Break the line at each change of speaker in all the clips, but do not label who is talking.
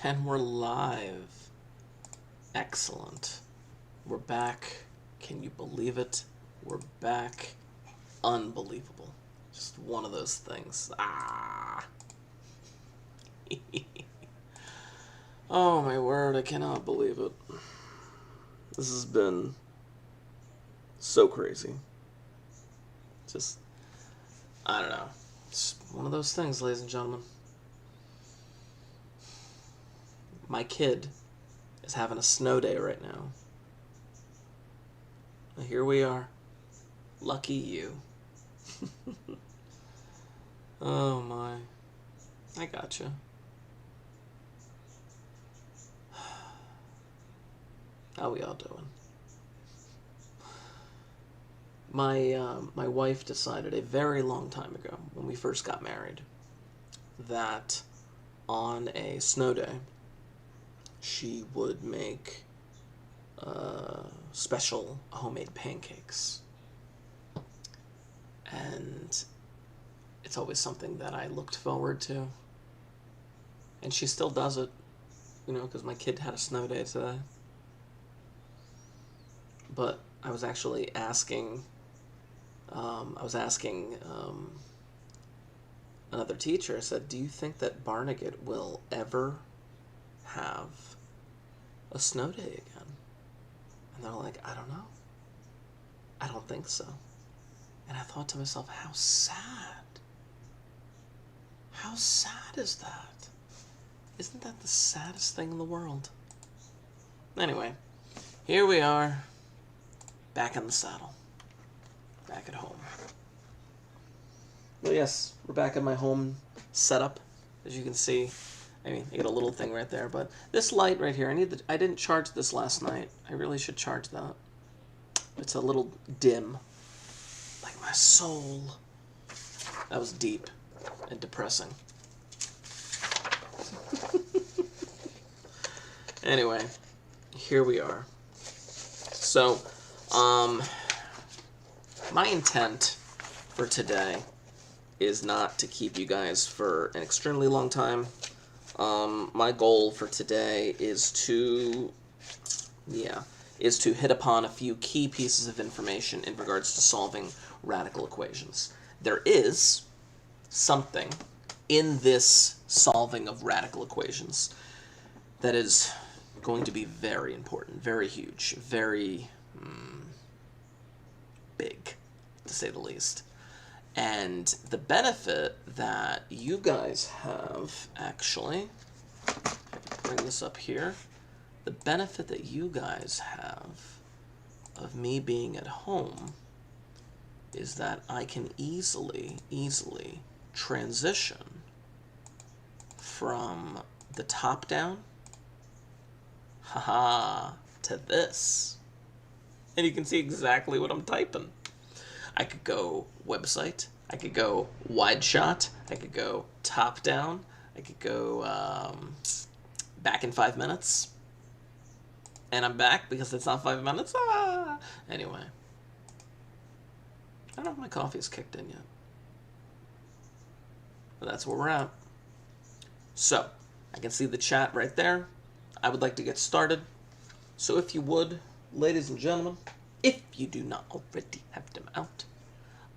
And we're live. Excellent. We're back. Can you believe it? We're back. Unbelievable. Just one of those things. Ah. Oh my word, I cannot believe it. This has been so crazy. Just, I don't know. It's one of those things, ladies and gentlemen. My kid is having a snow day right now. And here we are. Lucky you. Oh my. I gotcha. How we all doing? My wife decided a very long time ago, when we first got married, that on a snow day, she would make special homemade pancakes. And it's always something that I looked forward to. And she still does it, you know, because my kid had a snow day today. But I was actually asking, another teacher, I said, do you think that Barnegat will ever have a snow day again? And they're like, I don't know. I don't think so. And I thought to myself, how sad. How sad is that? Isn't that the saddest thing in the world? Anyway, here we are, back in the saddle. Back at home. Well, yes, we're back at my home setup, as you can see. I mean, I got a little thing right there, but this light right here, I didn't charge this last night. I really should charge that. It's a little dim, like my soul. That was deep and depressing. Anyway, here we are. So, my intent for today is not to keep you guys for an extremely long time. My goal for today is to hit upon a few key pieces of information in regards to solving radical equations. There is something in this solving of radical equations that is going to be very important, very huge, very big, to say the least. And the benefit that you guys have, actually, bring this up here, the benefit that you guys have of me being at home is that I can easily transition from the top down, to this. And you can see exactly what I'm typing. I could go website, I could go wide shot, I could go top down, I could go back in 5 minutes. And I'm back because it's not 5 minutes. Anyway. I don't know if my coffee's kicked in yet. But that's where we're at. So, I can see the chat right there. I would like to get started. So if you would, ladies and gentlemen, if you do not already have them out,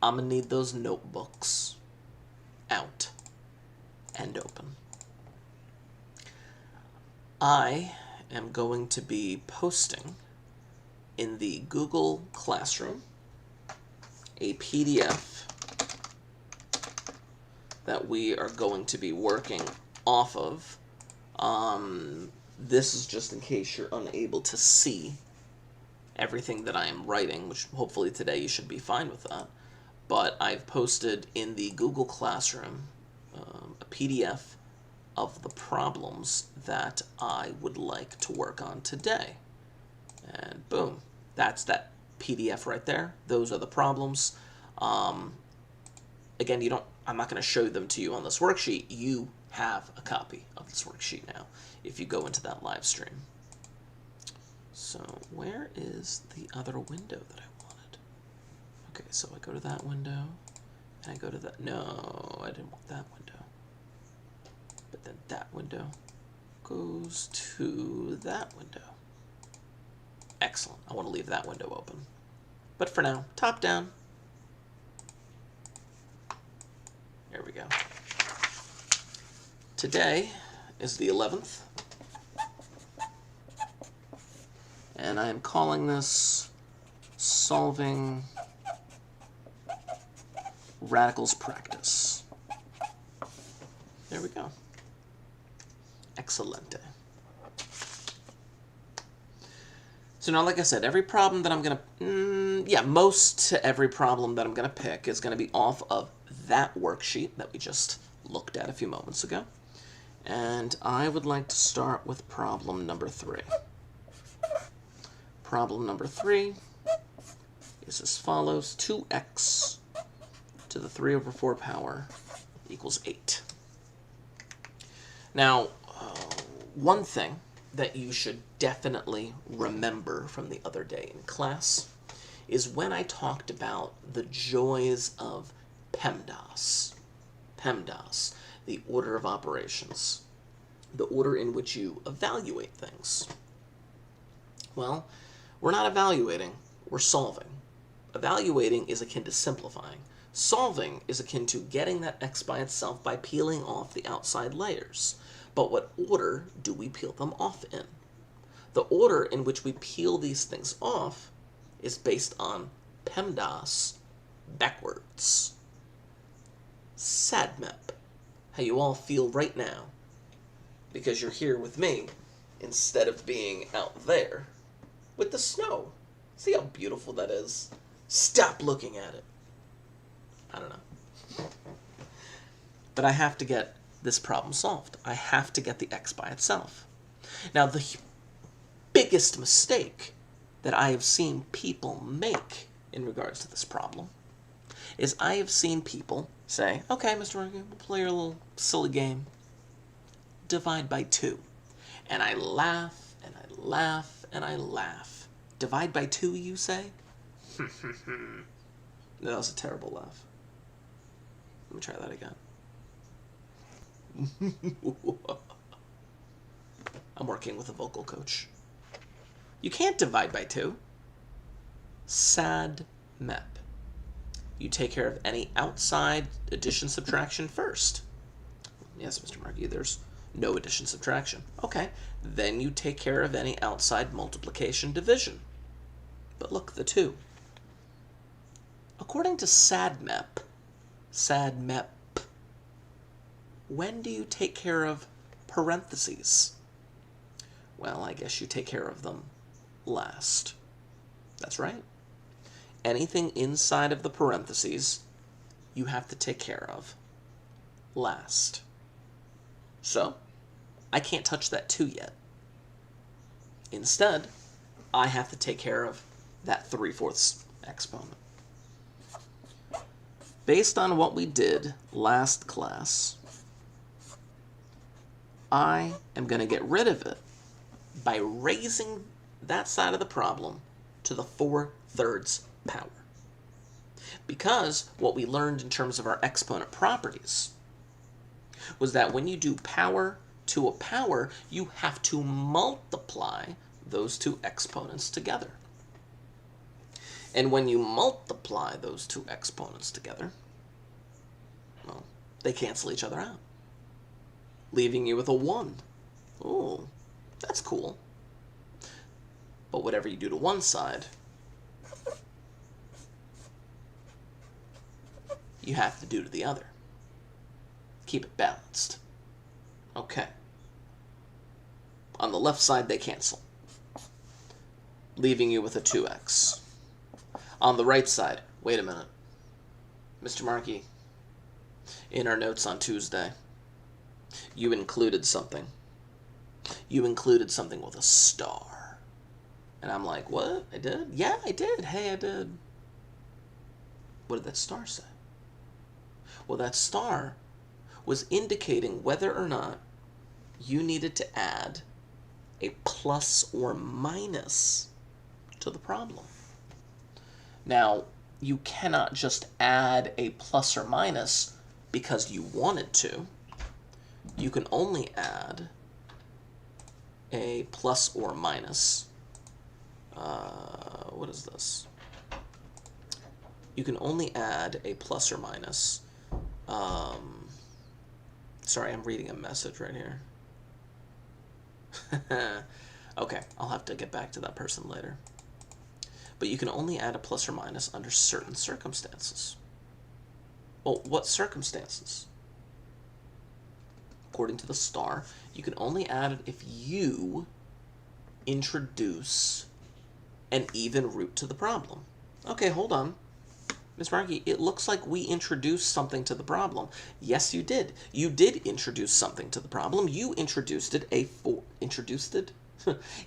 I'm going to need those notebooks out and open. I am going to be posting in the Google Classroom a PDF that we are going to be working off of. This is just in case you're unable to see everything that I am writing, which hopefully today you should be fine with that. But I've posted in the Google Classroom a PDF of the problems that I would like to work on today. And boom, that's that PDF right there. Those are the problems. Again, I'm not going to show them to you on this worksheet. You have a copy of this worksheet now if you go into that live stream. So where is the other window that I wanted? Okay, so I go to that window, and I go to that. No, I didn't want that window. But then that window. goes to that window. Excellent. I want to leave that window open. But for now, top down. There we go. Today is the 11th. And I am calling this Solving Radicals Practice. There we go. Excelente. So now, like I said, every problem that I'm going to, most to every problem that I'm going to pick is going to be off of that worksheet that we just looked at a few moments ago. And I would like to start with problem number 3. Problem number 3 is as follows: 2x to the 3 over 4 power equals 8. Now, one thing that you should definitely remember from the other day in class is when I talked about the joys of PEMDAS. PEMDAS, the order of operations, the order in which you evaluate things. Well, we're not evaluating, we're solving. Evaluating is akin to simplifying. Solving is akin to getting that x by itself by peeling off the outside layers. But what order do we peel them off in? The order in which we peel these things off is based on PEMDAS backwards. SADMEP, how you all feel right now, because you're here with me instead of being out there with the snow. See how beautiful that is? Stop looking at it. I don't know. But I have to get this problem solved. I have to get the x by itself. Now, the biggest mistake that I have seen people make in regards to this problem is I have seen people say, okay, Mr. Murphy, we'll play a little silly game. Divide by 2. And I laugh, and I laugh, and I laugh. Divide by 2, you say? That was a terrible laugh. Let me try that again. I'm working with a vocal coach. You can't divide by 2. SADMEP. You take care of any outside addition subtraction first. Yes, Mr. Markey, there's no addition subtraction. Okay, then you take care of any outside multiplication division. But look, the 2. According to SADMEP, when do you take care of parentheses? Well, I guess you take care of them last. That's right. Anything inside of the parentheses, you have to take care of last. So, I can't touch that 2 yet. Instead, I have to take care of that 3/4 exponent. Based on what we did last class, I am going to get rid of it by raising that side of the problem to the 4/3 power. Because what we learned in terms of our exponent properties was that when you do power to a power, you have to multiply those 2 exponents together. And when you multiply those 2 exponents together, well, they cancel each other out, leaving you with a 1. Oh, that's cool. But whatever you do to one side, you have to do to the other. Keep it balanced. Okay. On the left side, they cancel, leaving you with a 2x. On the right side, wait a minute. Mr. Markey, in our notes on Tuesday, you included something. You included something with a star. And I'm like, what? I did? Yeah, I did. Hey, I did. What did that star say? Well, that star was indicating whether or not you needed to add a plus or minus to the problem. Now, you cannot just add a plus or minus because you wanted to. You can only add a plus or minus. What is this? You can only add a plus or minus. Sorry, I'm reading a message right here. Okay, I'll have to get back to that person later. But you can only add a plus or minus under certain circumstances. Well, what circumstances? According to the star, you can only add it if you introduce an even root to the problem. Okay, hold on. Ms. Markey, it looks like we introduced something to the problem. Yes, you did. You did introduce something to the problem. You introduced it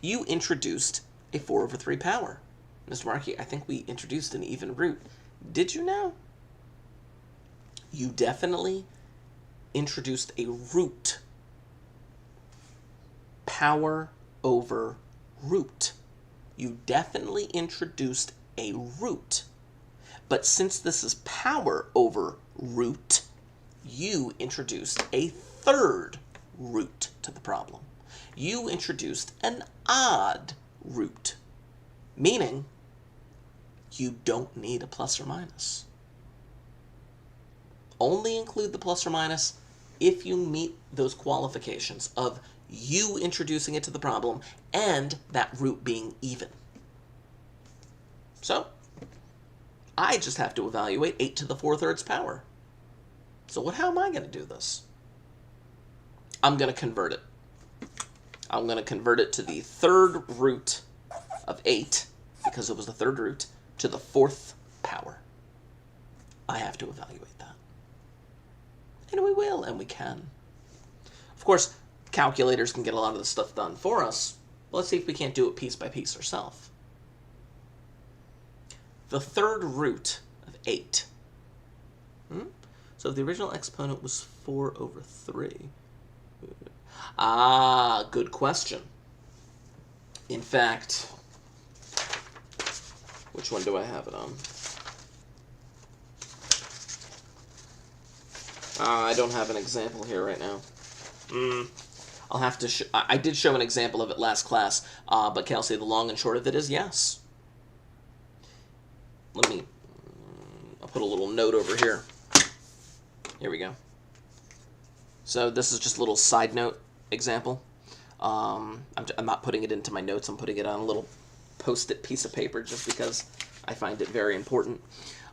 You introduced a 4/3 power. Mr. Markey, I think we introduced an even root. Did you now? You definitely introduced a root. Power over root. You definitely introduced a root. But since this is power over root, you introduced a third root to the problem. You introduced an odd root, meaning you don't need a plus or minus. Only include the plus or minus if you meet those qualifications of you introducing it to the problem and that root being even. So, I just have to evaluate 8 to the 4/3 power. So how am I going to do this? I'm going to convert it. I'm going to convert it to the third root of 8, because it was the third root, to the 4th power. I have to evaluate that. And we will, and we can. Of course, calculators can get a lot of this stuff done for us. Let's see if we can't do it piece by piece ourselves. The third root of 8. So if the original exponent was 4/3. Ah, good question. In fact, which one do I have it on? I don't have an example here right now. I'll have to. I did show an example of it last class, but Kelsey, the long and short of it is yes. I'll put a little note over here. Here we go. So this is just a little side note example. I'm not putting it into my notes. I'm putting it on a little post-it piece of paper just because I find it very important.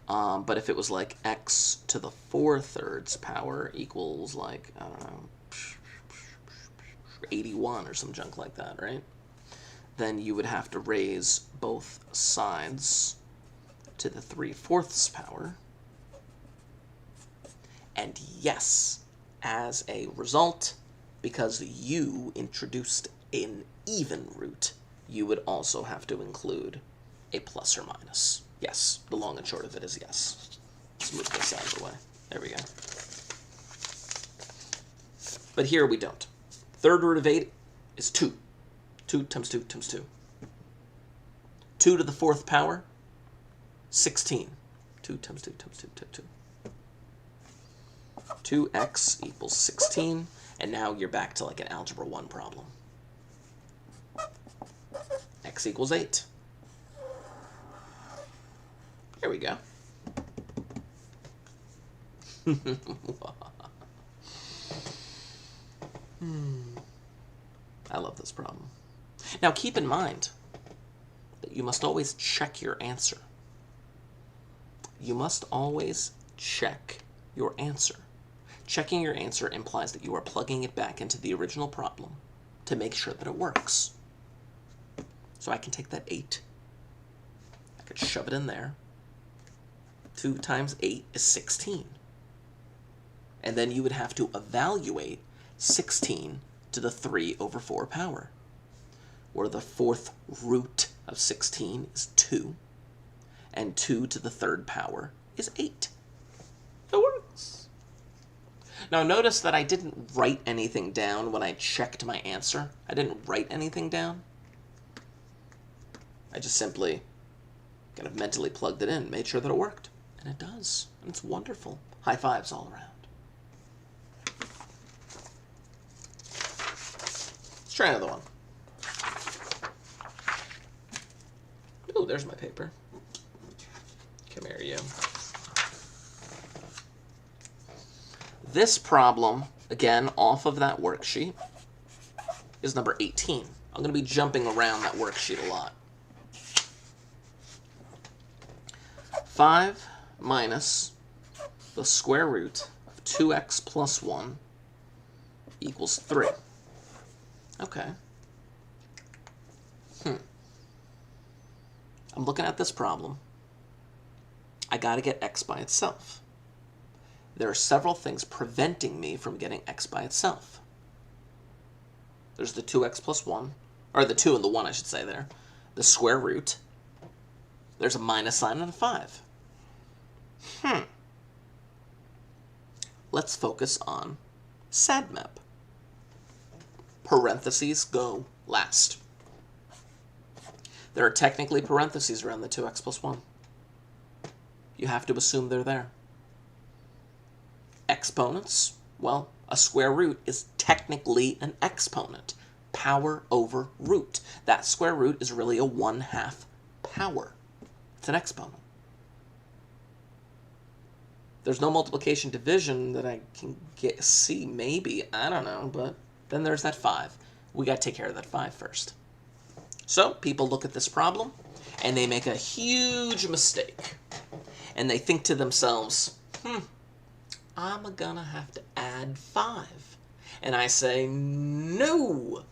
But if it was like x to the 4/3 power equals like, I don't know, 81 or some junk like that, right? Then you would have to raise both sides to the 3/4 power. And yes, as a result, because you introduced an even root, you would also have to include a plus or minus. Yes, the long and short of it is yes. Let's move this out of the way. There we go. But here we don't. Third root of 8 is 2. 2 times 2 times 2. 2 to the 4th power, 16. 2 times 2 times 2 times 2. 2x equals 16, and now you're back to like an Algebra 1 problem. X equals 8. Here we go. I love this problem. Now keep in mind that you must always check your answer. You must always check your answer. Checking your answer implies that you are plugging it back into the original problem to make sure that it works. So I can take that 8. I could shove it in there. 2 times 8 is 16. And then you would have to evaluate 16 to the 3/4 power, where the 4th root of 16 is 2, and 2 to the 3rd power is 8. It works. Now notice that I didn't write anything down when I checked my answer. I didn't write anything down. I just simply kind of mentally plugged it in, made sure that it worked. And it does. And it's wonderful. High fives all around. Let's try another one. there's my paper. Come here, you. This problem, again, off of that worksheet, is number 18. I'm going to be jumping around that worksheet a lot. 5 minus the square root of 2x plus 1 equals 3. Okay. I'm looking at this problem. I got to get x by itself. There are several things preventing me from getting x by itself. There's the 2x plus 1, or the 2 and the 1, I should say there. The square root. There's a minus sign and a 5. Let's focus on SADMAP. Parentheses go last. There are technically parentheses around the 2x plus 1. You have to assume they're there. Exponents, well, a square root is technically an exponent. Power over root. That square root is really a 1/2 power. It's an exponent. There's no multiplication division that I can see, maybe. I don't know, but then there's that 5. We got to take care of that 5 first. So people look at this problem, and they make a huge mistake. And they think to themselves, I'm going to have to add 5. And I say, no,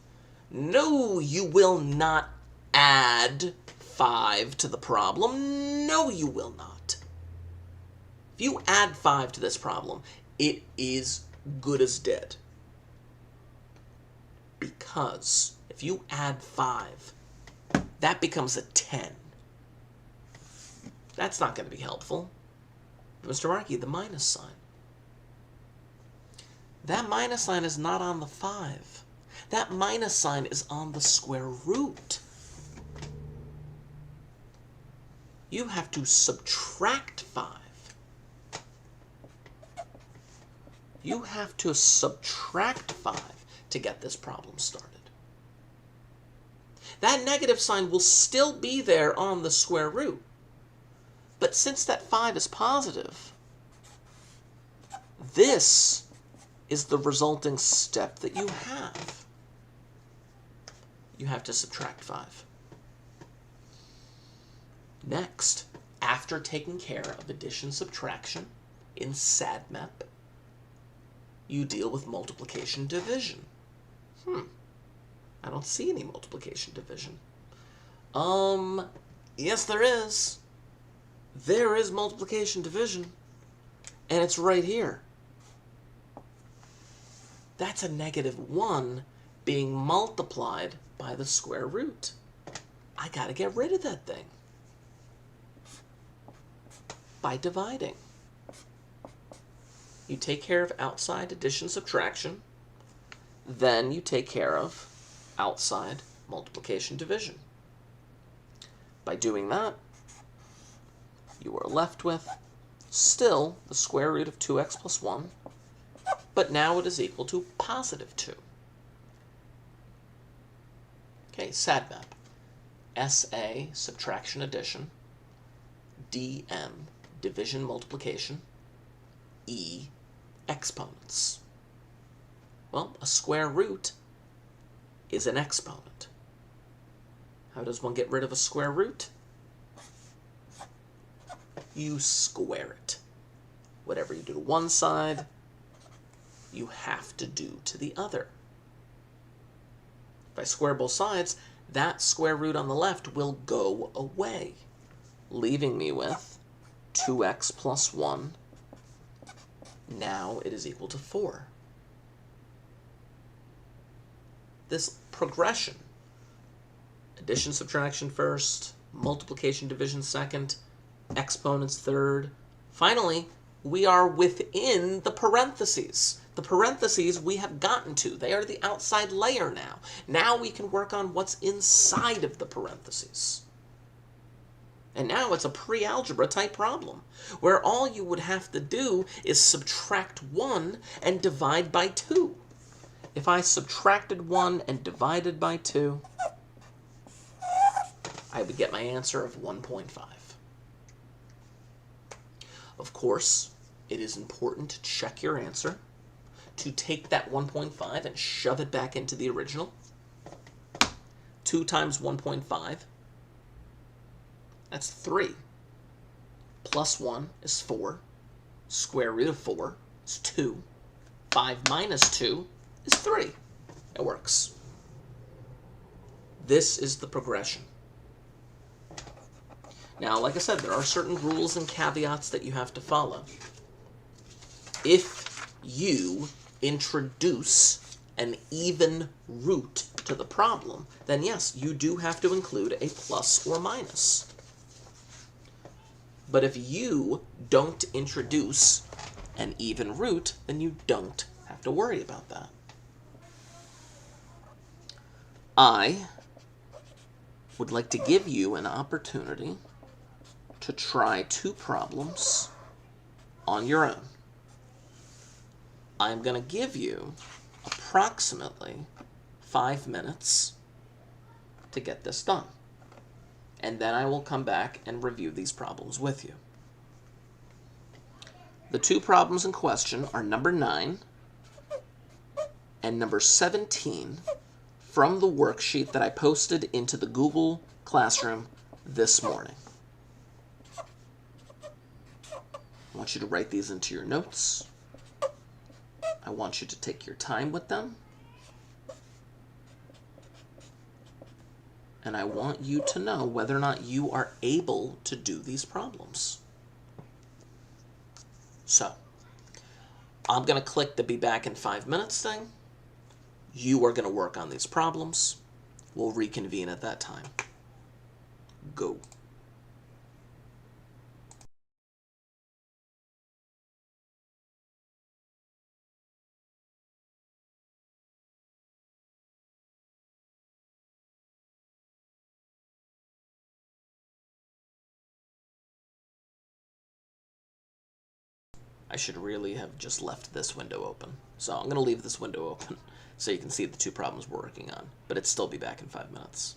you will not add 5 to the problem. No, you will not. If you add 5 to this problem, it is good as dead. Because if you add 5, that becomes a 10. That's not going to be helpful. Mr. Markey, the minus sign. That minus sign is not on the 5. That minus sign is on the square root. You have to subtract 5. You have to subtract 5 to get this problem started. That negative sign will still be there on the square root. But since that 5 is positive, this is the resulting step that you have. You have to subtract 5. Next, after taking care of addition subtraction in SADMAP, you deal with multiplication division. I don't see any multiplication division. Yes, there is. There is multiplication division, and it's right here. That's a -1 being multiplied by the square root. I got to get rid of that thing by dividing. You take care of outside addition subtraction, then you take care of outside multiplication division. By doing that, you are left with still the square root of 2x plus 1, but now it is equal to +2. Okay, SADMAP. SA, subtraction addition. DM, division multiplication. E, exponents. Well, a square root is an exponent. How does one get rid of a square root? You square it. Whatever you do to one side, you have to do to the other. If I square both sides, that square root on the left will go away, leaving me with 2x plus 1. Now it is equal to 4. This progression, addition, subtraction first, multiplication, division second, exponents third. Finally, we are within the parentheses. The parentheses we have gotten to. They are the outside layer now. Now we can work on what's inside of the parentheses. And now it's a pre-algebra type problem, where all you would have to do is subtract 1 and divide by 2. If I subtracted 1 and divided by 2, I I would get my answer of 1.5. Of course, it is important to check your answer, to take that 1.5 and shove it back into the original. 2 times 1.5, that's 3. Plus 1 is 4. Square root of 4 is 2. 5 minus 2 is 3. It works. This is the progression. Now, like I said, there are certain rules and caveats that you have to follow. If you introduce an even root to the problem, then yes, you do have to include a plus or minus. But if you don't introduce an even root, then you don't have to worry about that. I would like to give you an opportunity to try 2 problems on your own. I'm going to give you approximately 5 minutes to get this done. And then I will come back and review these problems with you. The 2 problems in question are number 9 and number 17 from the worksheet that I posted into the Google Classroom this morning. I want you to write these into your notes. I want you to take your time with them. And I want you to know whether or not you are able to do these problems. So, I'm going to click the be back in 5 minutes thing. You are going to work on these problems. We'll reconvene at that time. Go. I should really have just left this window open. So I'm going to leave this window open so you can see the 2 problems we're working on. But it'll still be back in 5 minutes.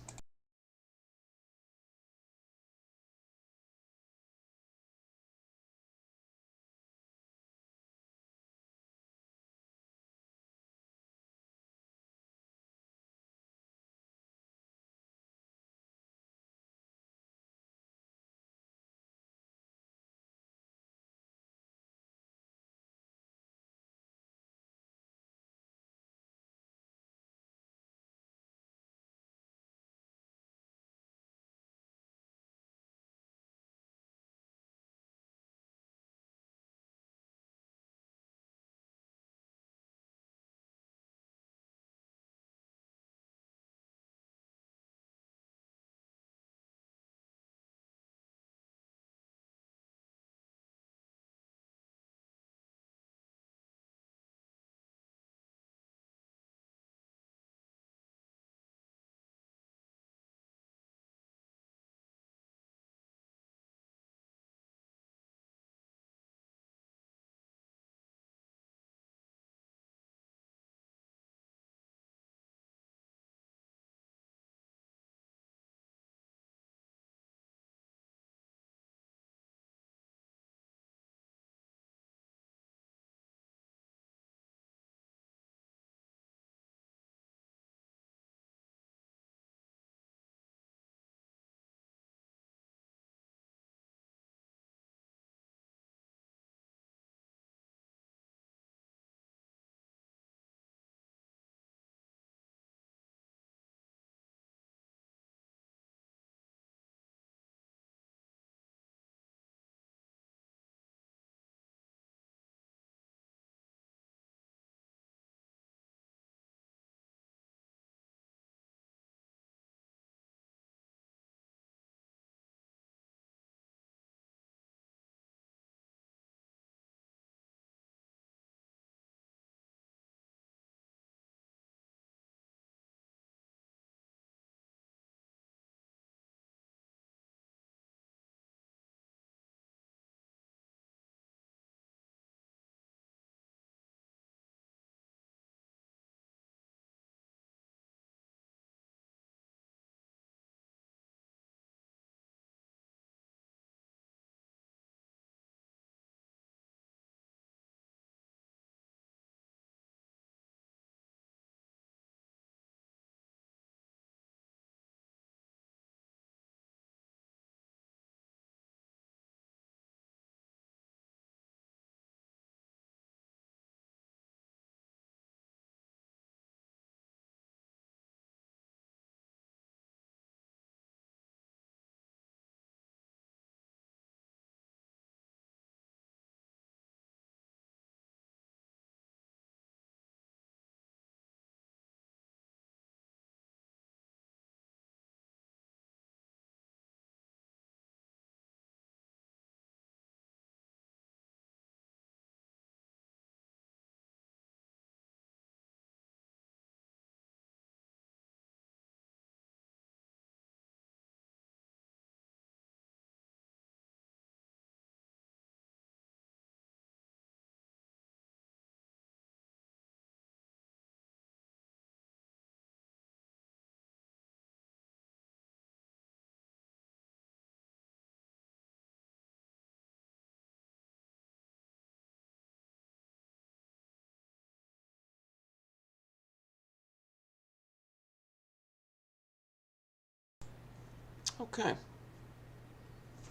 Okay.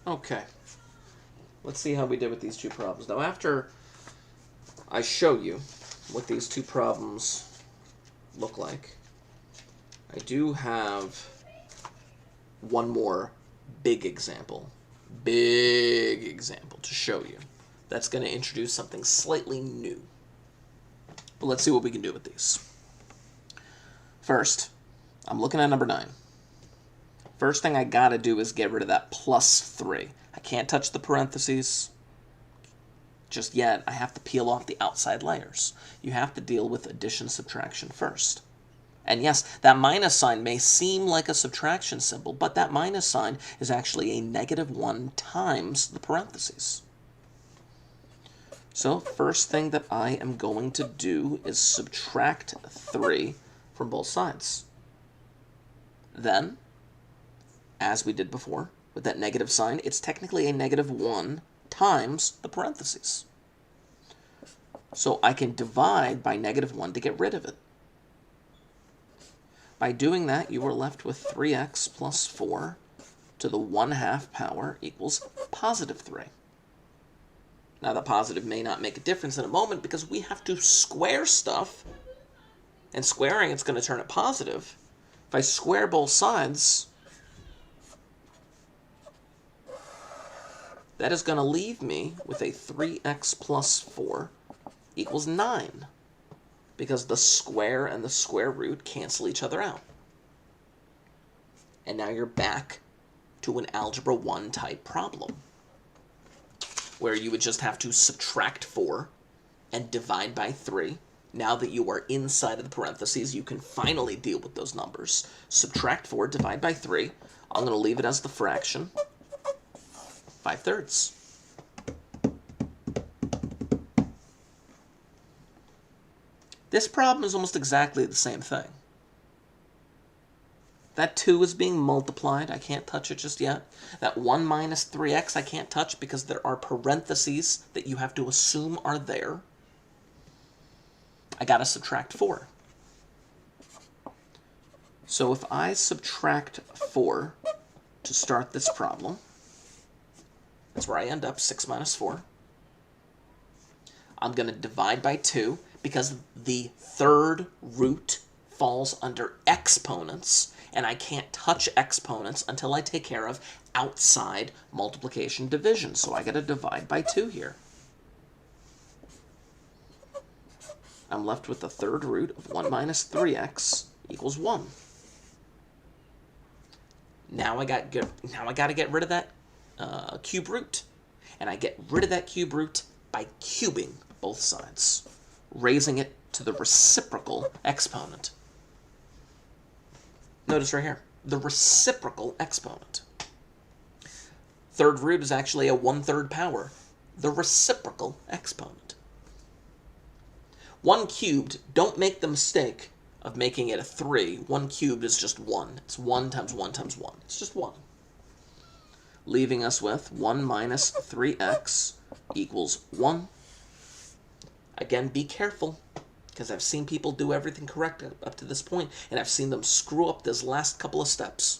Okay. Let's see how we did with these two problems. Now, after I show you what these two problems look like, I do have one more big example to show you. That's going to introduce something slightly new. But let's see what we can do with these. First, I'm looking at number 9. First thing I got to do is get rid of that plus 3. I can't touch the parentheses just yet. I have to peel off the outside layers. You have to deal with addition subtraction first. And yes, that minus sign may seem like a subtraction symbol, but that minus sign is actually a -1 times the parentheses. So first thing that I am going to do is subtract 3 from both sides. Then, as we did before, with that negative sign, it's technically a -1 times the parentheses. So I can divide by -1 to get rid of it. By doing that, you are left with 3x plus 4 to the 1/2 power equals +3. Now, the positive may not make a difference in a moment because we have to square stuff. And squaring, it's going to turn it positive. If I square both sides, that is going to leave me with a 3x plus 4 equals 9. Because the square and the square root cancel each other out. And now you're back to an Algebra 1 type problem, where you would just have to subtract 4 and divide by 3. Now that you are inside of the parentheses, you can finally deal with those numbers. Subtract 4, divide by 3. I'm going to leave it as the fraction, 5/3. This problem is almost exactly the same thing. That 2 is being multiplied. I can't touch it just yet. That 1 minus 3x I can't touch because there are parentheses that you have to assume are there. I got to subtract 4. So if I subtract 4 to start this problem, that's where I end up, 6 minus 4. I'm going to divide by 2. Because the third root falls under exponents, and I can't touch exponents until I take care of outside multiplication division. So I got to divide by 2 here. I'm left with the third root of 1 minus 3x equals 1. Now I got to get rid of that cube root. And I get rid of that cube root by cubing both sides, raising it to the reciprocal exponent. Notice right here, the reciprocal exponent. Third root is actually a 1/3 power, the reciprocal exponent. 1 cubed, don't make the mistake of making it a 3. 1 cubed is just 1. It's 1 times 1 times 1. It's just 1. Leaving us with 1 minus 3x equals 1. Again, be careful, because I've seen people do everything correct up to this point, and I've seen them screw up this last couple of steps.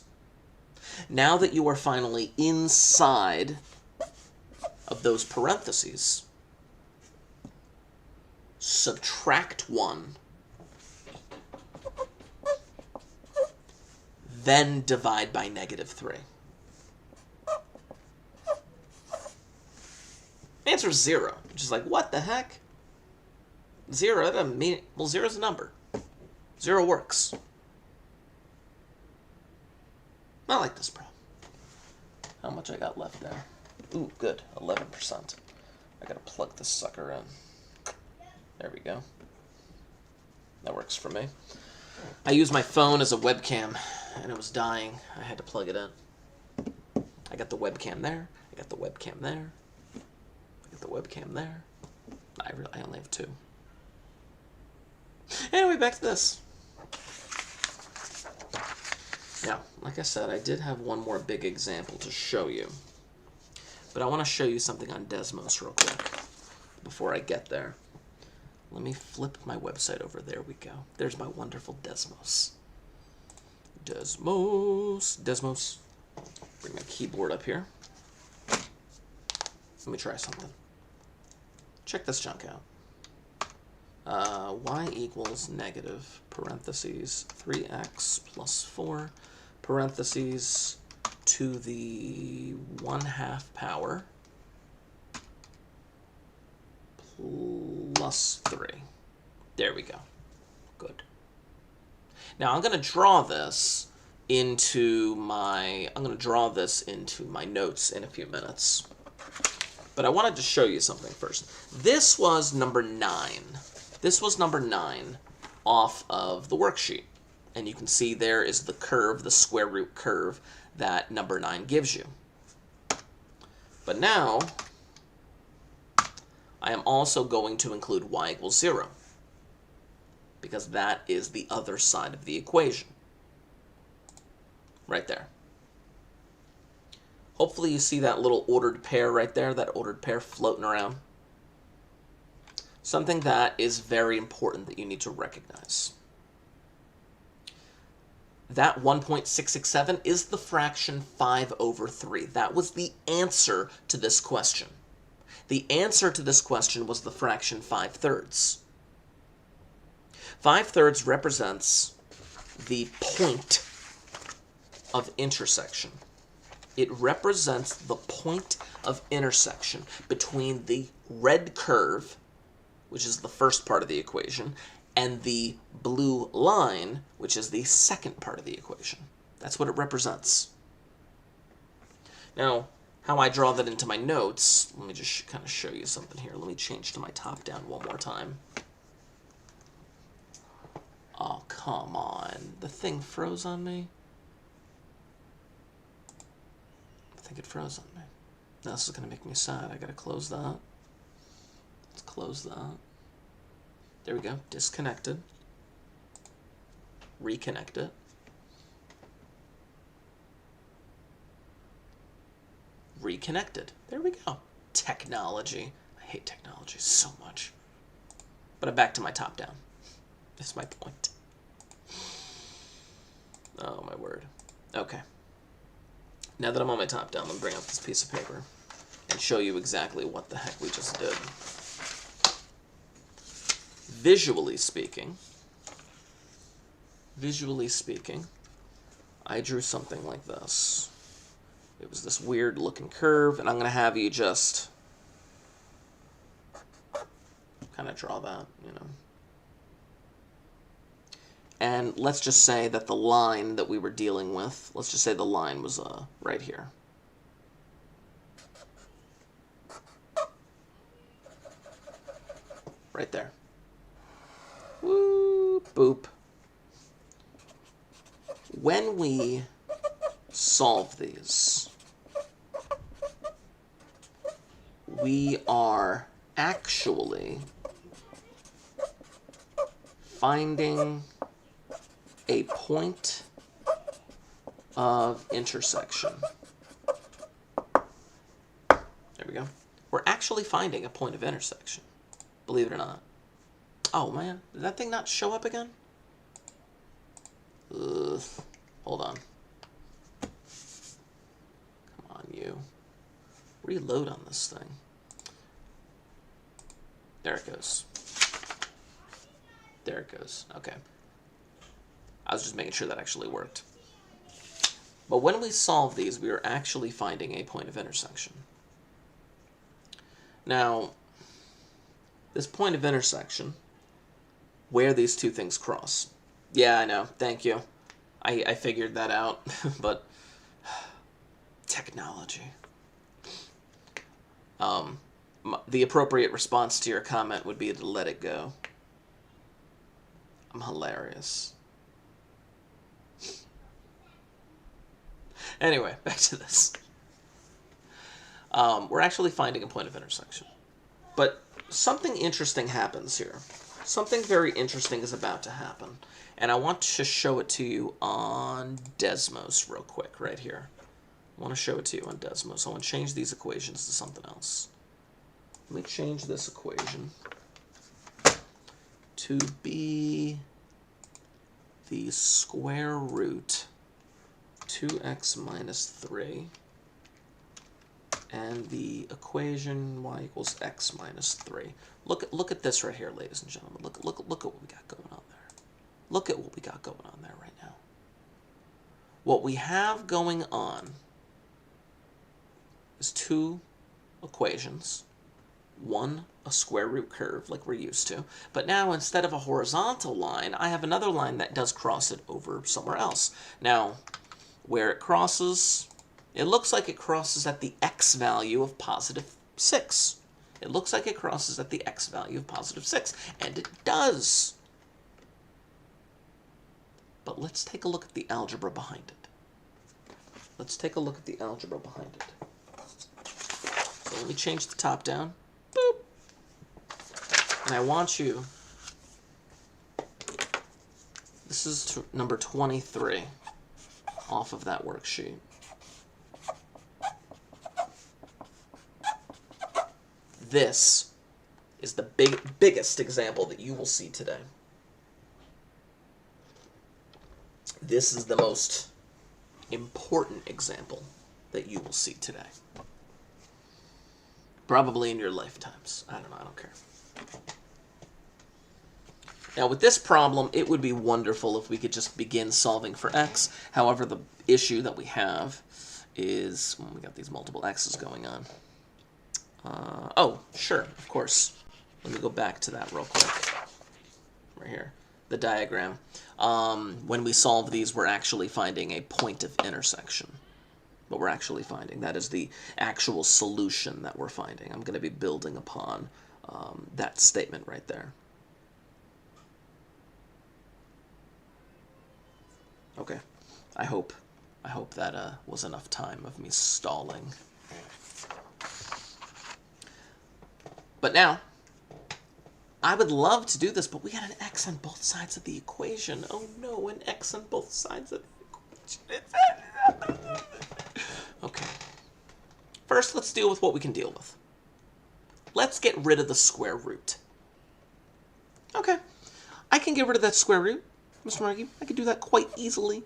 Now that you are finally inside of those parentheses, subtract 1, then divide by -3. Answer is 0, which is like, what the heck? 0, that doesn't mean, well, 0 is a number. 0 works. I like this problem. How much I got left there? Ooh, good, 11%. I gotta plug this sucker in. There we go. That works for me. I use my phone as a webcam, and it was dying. I had to plug it in. I got the webcam there. I got the webcam there. I got the webcam there. I only have 2. Anyway, back to this. Now, like I said, I did have one more big example to show you. But I want to show you something on Desmos real quick before I get there. Let me flip my website over. There we go. There's my wonderful Desmos. Desmos. Bring my keyboard up here. Let me try something. Check this junk out. Y equals negative, parentheses, 3x plus 4, parentheses, to the 1/2 power, plus 3. There we go. Good. Now I'm going to draw this into my notes in a few minutes. But I wanted to show you something first. This was number 9. This was number 9 off of the worksheet. And you can see there is the curve, the square root curve that number 9 gives you. But now, I am also going to include y equals 0. Because that is the other side of the equation. Right there. Hopefully you see that little ordered pair right there, that ordered pair floating around. Something that is very important that you need to recognize. That 1.667 is the fraction 5/3. That was the answer to this question. The answer to this question was the fraction 5/3. 5/3 represents the point of intersection. It represents the point of intersection between the red curve, which is the first part of the equation, and the blue line, which is the second part of the equation. That's what it represents. Now, how I draw that into my notes, let me just kind of show you something here. Let me change to my top-down one more time. Oh, come on. The thing froze on me. I think it froze on me. Now this is going to make me sad. I got to close that. Let's close that. There we go. Disconnected. Reconnect it. Reconnected. There we go. Technology. I hate technology so much. But I'm back to my top down. That's my point. Oh, my word. Okay. Now that I'm on my top down, let me bring up this piece of paper and show you exactly what the heck we just did. Visually speaking, I drew something like this. It was this weird looking curve, and I'm going to have you just kind of draw that, you know. And let's just say that the line that we were dealing with, let's just say the line was right here. Right there. Whoop, boop. When we solve these, we are actually finding a point of intersection. There we go. We're actually finding a point of intersection, believe it or not. Oh man, did that thing not show up again? Ugh. Hold on. Come on, you. Reload on this thing. There it goes. There it goes. Okay. I was just making sure that actually worked. But when we solve these, we are actually finding a point of intersection. Now, this point of intersection, where these two things cross. Yeah, I know. Thank you. I figured that out, but technology. The appropriate response to your comment would be to let it go. I'm hilarious. Anyway, back to this. We're actually finding a point of intersection. But something interesting happens here. Something very interesting is about to happen. And I want to show it to you on Desmos real quick, right here. I want to show it to you on Desmos. I want to change these equations to something else. Let me change this equation to be the square root 2x minus 3, and the equation y equals x minus 3. Look at this right here, ladies and gentlemen. Look at what we got going on there. Look at what we got going on there right now. What we have going on is two equations. One, a square root curve like we're used to. But now instead of a horizontal line, I have another line that does cross it over somewhere else. Now, where it crosses, it looks like it crosses at the x value of positive 6. It looks like it crosses at the x value of positive 6. And it does. But let's take a look at the algebra behind it. Let's take a look at the algebra behind it. So let me change the top down. Boop. And I want you, this is number 23 off of that worksheet. This is the biggest example that you will see today. This is the most important example that you will see today. Probably in your lifetimes. I don't know, I don't care. Now with this problem, it would be wonderful if we could just begin solving for x. However, the issue that we have is, well, we got these multiple x's going on. Oh, sure, of course. Let me go back to that real quick. Right here, the diagram. When we solve these, we're actually finding a point of intersection. What we're actually finding, that is the actual solution that we're finding. I'm going to be building upon that statement right there. Okay, I hope that was enough time of me stalling. But now, I would love to do this, but we got an x on both sides of the equation. Oh no, an x on both sides of the equation. Okay. First, let's deal with what we can deal with. Let's get rid of the square root. Okay. I can get rid of that square root, Mr. Markey. I can do that quite easily.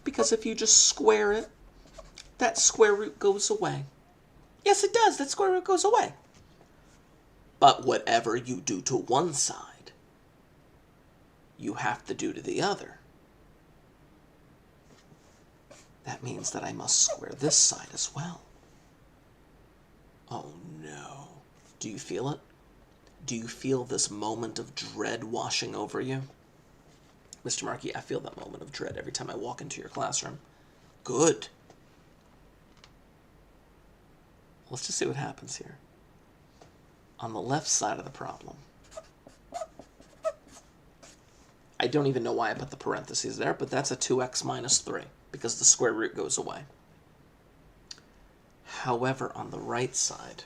Because if you just square it, that square root goes away. Yes, it does. That square root goes away. But whatever you do to one side, you have to do to the other. That means that I must square this side as well. Oh no. Do you feel it? Do you feel this moment of dread washing over you? Mr. Markey, I feel that moment of dread every time I walk into your classroom. Good. Let's just see what happens here. On the left side of the problem, I don't even know why I put the parentheses there, but that's a 2x minus 3, because the square root goes away. However, on the right side,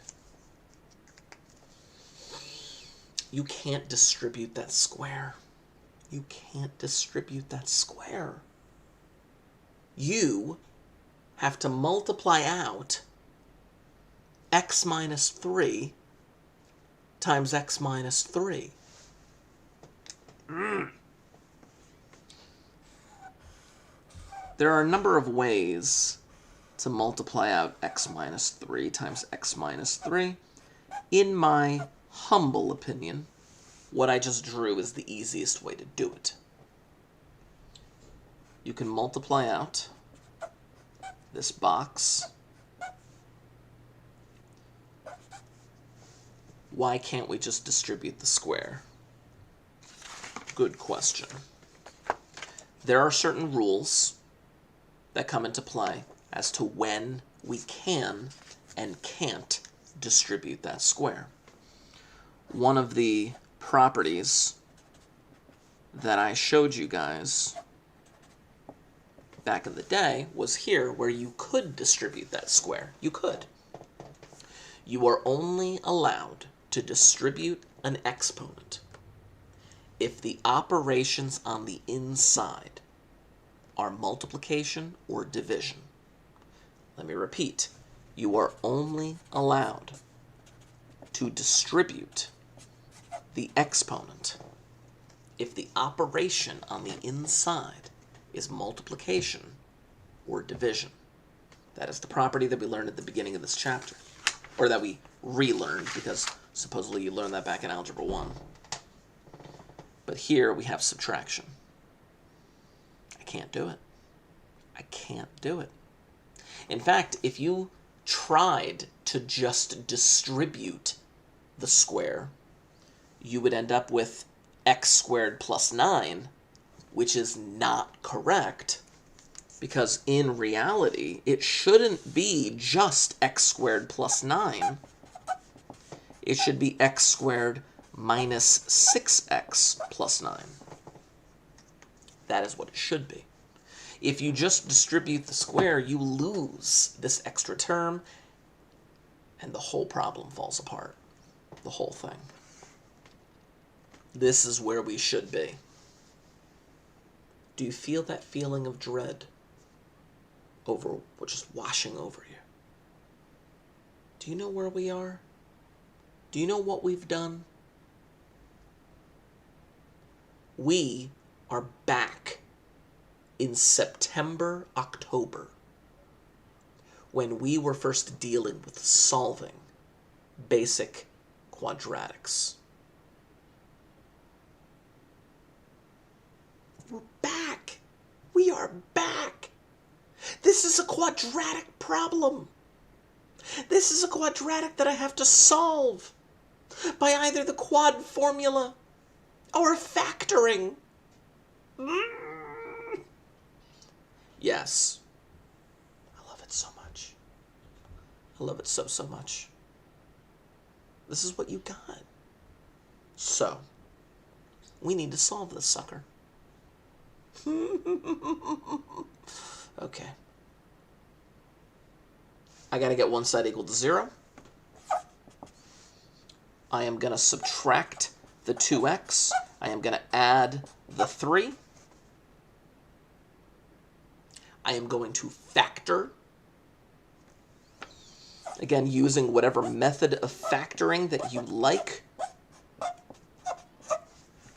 you can't distribute that square. You can't distribute that square. You have to multiply out x minus 3 times x minus 3. There are a number of ways to multiply out x minus 3 times x minus 3. In my humble opinion, what I just drew is the easiest way to do it. You can multiply out this box. Why can't we just distribute the square? Good question. There are certain rules that come into play as to when we can and can't distribute that square. One of the properties that I showed you guys back in the day was here, where you could distribute that square. You could. You are only allowed to distribute an exponent if the operations on the inside are multiplication or division. Let me repeat. You are only allowed to distribute the exponent if the operation on the inside is multiplication or division. That is the property that we learned at the beginning of this chapter. Or that we relearned, because supposedly you learned that back in Algebra 1. But here we have subtraction. I can't do it. I can't do it. In fact, if you tried to just distribute the square, you would end up with x squared plus 9, which is not correct, because in reality, it shouldn't be just x squared plus 9. It should be x squared minus 6x plus 9. That is what it should be. If you just distribute the square, you lose this extra term, and the whole problem falls apart. The whole thing. This is where we should be. Do you feel that feeling of dread just washing over you? Do you know where we are? Do you know what we've done? We are back in September, October, when we were first dealing with solving basic quadratics. We're back. We are back. This is a quadratic problem. This is a quadratic that I have to solve by either the quad formula or factoring. Yes. I love it so much. I love it so, so much. This is what you got. So, we need to solve this sucker. Okay. I gotta get one side equal to 0. I am gonna subtract the 2x. I am gonna add the 3. I am going to factor. Again, using whatever method of factoring that you like.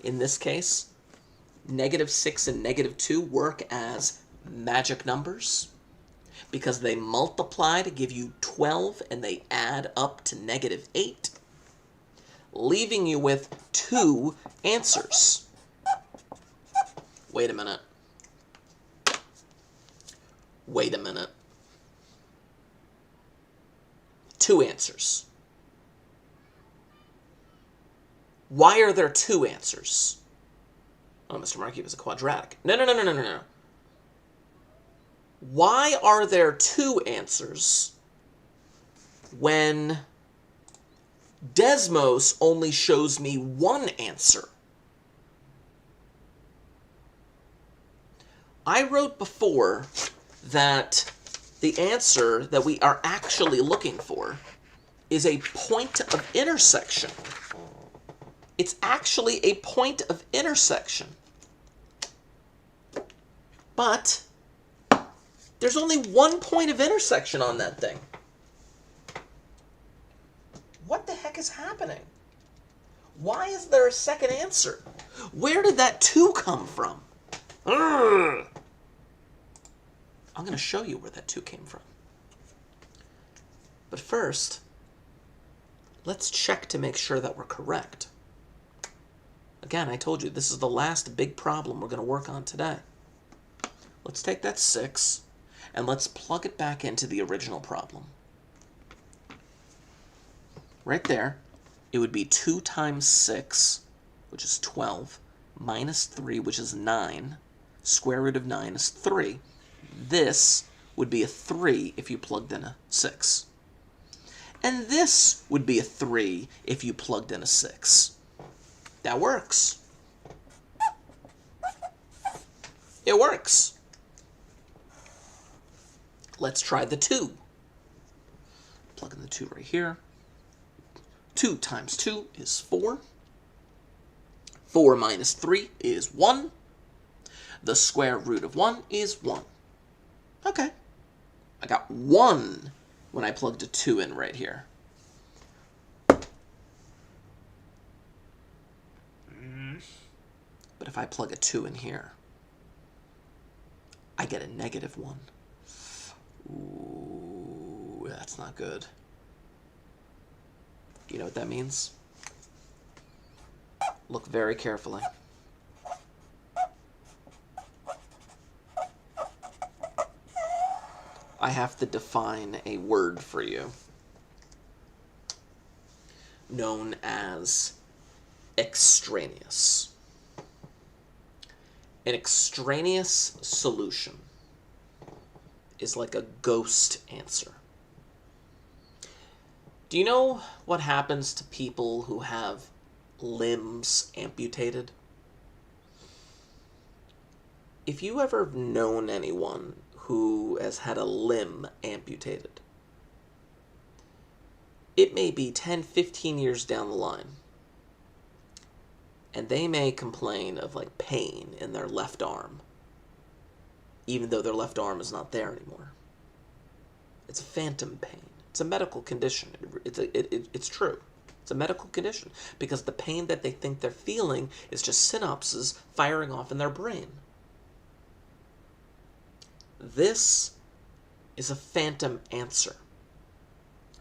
In this case, -6 and -2 work as magic numbers because they multiply to give you 12 and they add up to -8, leaving you with 2 answers. Wait a minute. Wait a minute. 2 answers. Why are there 2 answers? Oh, Mr. Markey was a quadratic. No. Why are there 2 answers when Desmos only shows me 1 answer? I wrote before that the answer that we are actually looking for is a point of intersection. It's actually a point of intersection. But there's only 1 point of intersection on that thing. What the heck is happening? Why is there a second answer? Where did that 2 come from? Urgh. I'm going to show you where that 2 came from. But first, let's check to make sure that we're correct. Again, I told you, this is the last big problem we're going to work on today. Let's take that 6, and let's plug it back into the original problem. Right there, it would be 2 times 6, which is 12, minus 3, which is 9. Square root of 9 is 3. This would be a 3 if you plugged in a 6. And this would be a 3 if you plugged in a 6. That works. It works. Let's try the 2. Plug in the 2 right here. 2 times 2 is 4. 4 minus 3 is 1. The square root of 1 is 1. Okay. I got 1 when I plugged a 2 in right here. But if I plug a 2 in here, I get a -1. that's not good. You know what that means? Look very carefully. I have to define a word for you known as extraneous. An extraneous solution is like a ghost answer. Do you know what happens to people who have limbs amputated? If you ever known anyone who has had a limb amputated, it may be 10, 15 years down the line, and they may complain of like pain in their left arm, even though their left arm is not there anymore. It's a phantom pain. It's a medical condition. It's true. It's a medical condition because the pain that they think they're feeling is just synapses firing off in their brain. This is a phantom answer.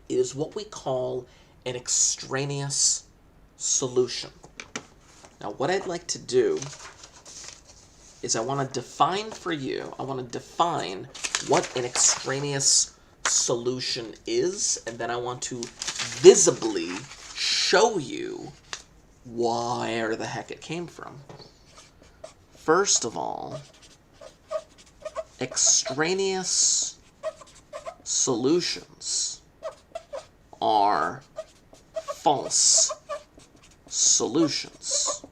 It is what we call an extraneous solution. Now, what I'd like to do is I want to define for you, I want to define what an extraneous solution is, and then I want to visibly show you where the heck it came from. First of all, extraneous solutions are false solutions.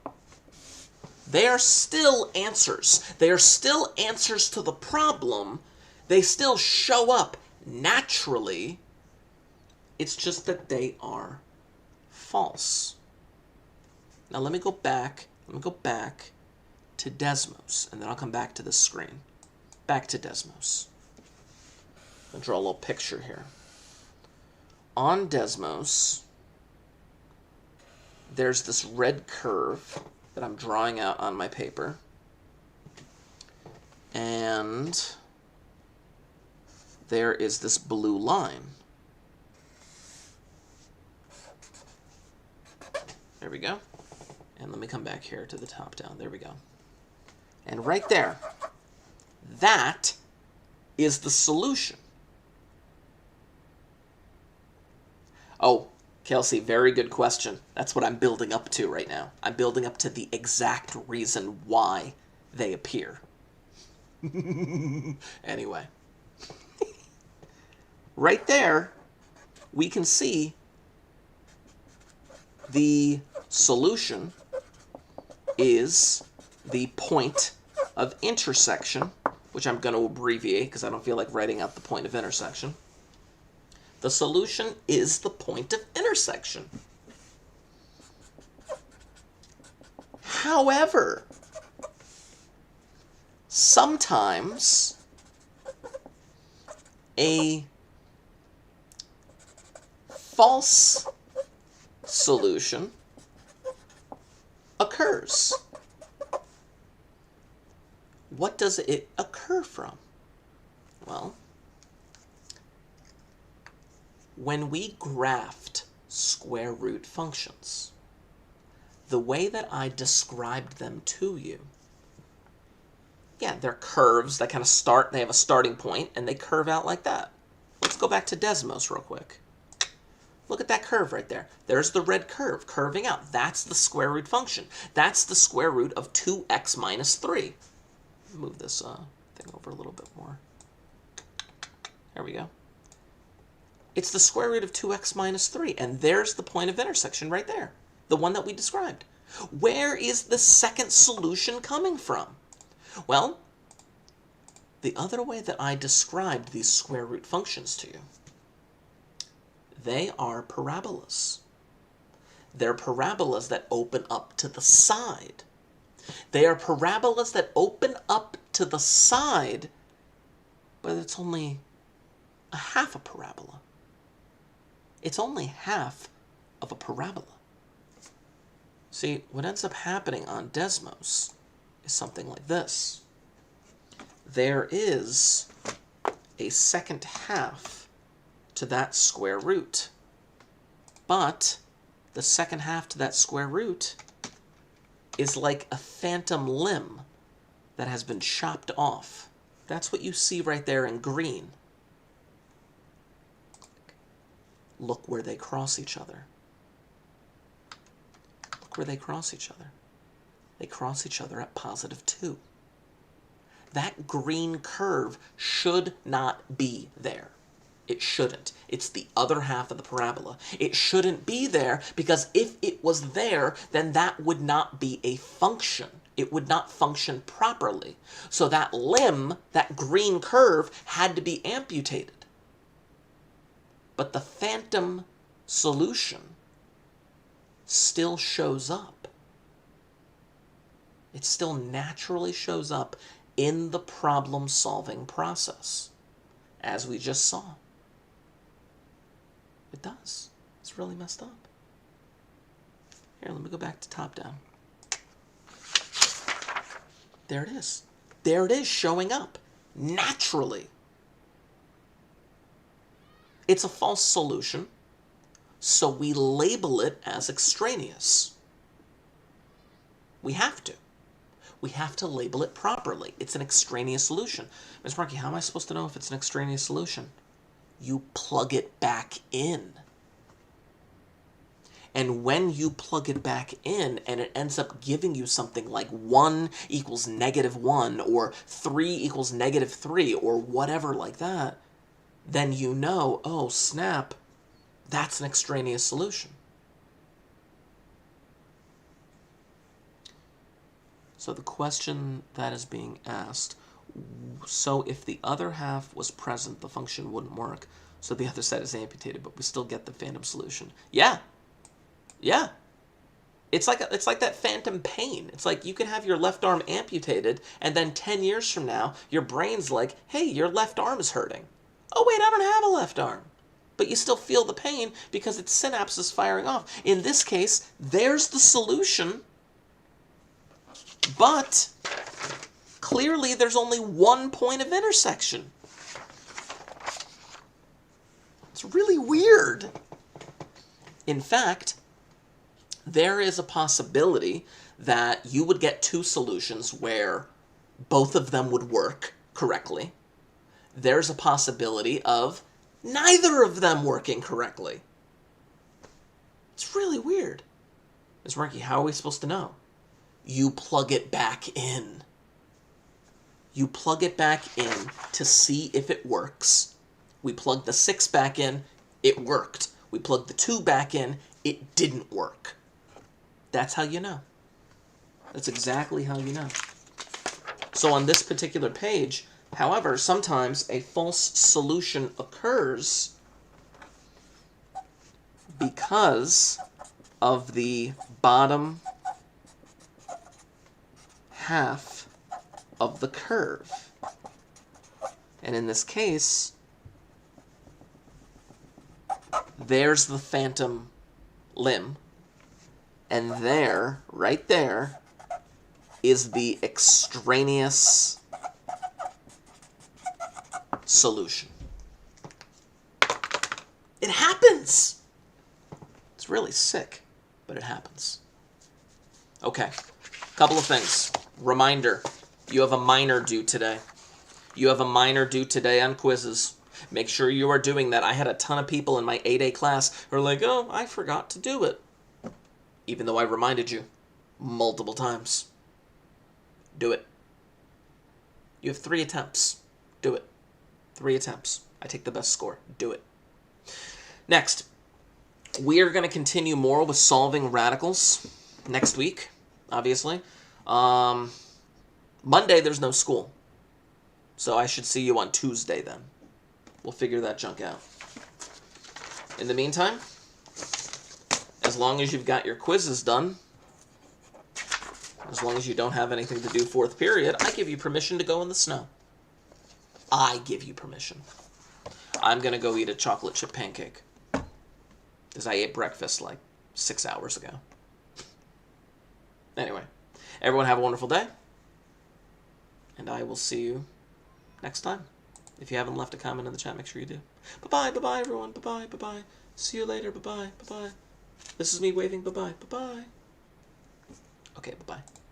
They are still answers. They are still answers to the problem. They still show up naturally. It's just that they are false. Now let me go back. Let me go back to Desmos, and then I'll come back to the screen. Back to Desmos. I'll draw a little picture here. On Desmos, there's this red curve that I'm drawing out on my paper. And there is this blue line. There we go. And let me come back here to the top down. There we go. And right there, that is the solution. Oh, Kelsey, very good question. That's what I'm building up to right now. I'm building up to the exact reason why they appear. Anyway. Right there, we can see the solution is the point of intersection, which I'm going to abbreviate because I don't feel like writing out the point of intersection. The solution is the point of intersection. However, sometimes a false solution occurs. What does it occur from? Well, when we graphed square root functions, the way that I described them to you, yeah, they're curves that kind of start, they have a starting point, and they curve out like that. Let's go back to Desmos real quick. Look at that curve right there. There's the red curve curving out. That's the square root function. That's the square root of 2x minus 3. Move this thing over a little bit more. There we go. It's the square root of 2x minus 3, and there's the point of intersection right there, the one that we described. Where is the second solution coming from? Well, the other way that I described these square root functions to you, they are parabolas. They're parabolas that open up to the side. They are parabolas that open up to the side, but it's only a half a parabola. It's only half of a parabola. See, what ends up happening on Desmos is something like this. There is a second half to that square root. But the second half to that square root is like a phantom limb that has been chopped off. That's what you see right there in green. Look where they cross each other. Look where they cross each other. They cross each other at +2. That green curve should not be there. It shouldn't. It's the other half of the parabola. It shouldn't be there because if it was there, then that would not be a function. It would not function properly. So that limb, that green curve, had to be amputated. But the phantom solution still shows up. It still naturally shows up in the problem-solving process, as we just saw. It does. It's really messed up. Here, let me go back to top down. There it is. There it is showing up naturally. It's a false solution, so we label it as extraneous. We have to. We have to label it properly. It's an extraneous solution. Ms. Markey, how am I supposed to know if it's an extraneous solution? You plug it back in. And when you plug it back in and it ends up giving you something like 1 equals -1 or 3 equals -3 or whatever like that, then you know, oh snap, that's an extraneous solution. So the question that is being asked, so if the other half was present, the function wouldn't work. So the other side is amputated, but we still get the phantom solution. Yeah. Yeah. It's like that phantom pain. It's like you can have your left arm amputated, and then 10 years from now, your brain's like, hey, your left arm is hurting. Oh, wait, I don't have a left arm. But you still feel the pain because its synapses firing off. In this case, there's the solution. But clearly there's only one point of intersection. It's really weird. In fact, there is a possibility that you would get two solutions where both of them would work correctly. There's a possibility of neither of them working correctly. It's really weird. Ms. Markey, how are we supposed to know? You plug it back in. You plug it back in to see if it works. We plugged the 6 back in, it worked. We plugged the 2 back in, it didn't work. That's how you know. That's exactly how you know. So on this particular page, however, sometimes a false solution occurs because of the bottom half of the curve. And in this case, there's the phantom limb, and there, right there, is the extraneous solution. It happens! It's really sick, but it happens. Okay, couple of things. Reminder, you have a minor due today. You have a minor due today on quizzes. Make sure you are doing that. I had a ton of people in my 8A class who are like, oh, I forgot to do it. Even though I reminded you multiple times. Do it. You have 3 attempts. Do it. 3 attempts. I take the best score. Do it. Next, we are going to continue more with solving radicals next week, obviously. Monday, there's no school. So I should see you on Tuesday then. We'll figure that junk out. In the meantime, as long as you've got your quizzes done, as long as you don't have anything to do 4th period, I give you permission to go in the snow. I give you permission. I'm going to go eat a chocolate chip pancake. Because I ate breakfast like 6 hours ago. Anyway, everyone have a wonderful day. And I will see you next time. If you haven't left a comment in the chat, make sure you do. Bye-bye, bye-bye, everyone. Bye-bye, bye-bye. See you later. Bye-bye, bye-bye. This is me waving. Bye-bye, bye-bye. Okay, bye-bye.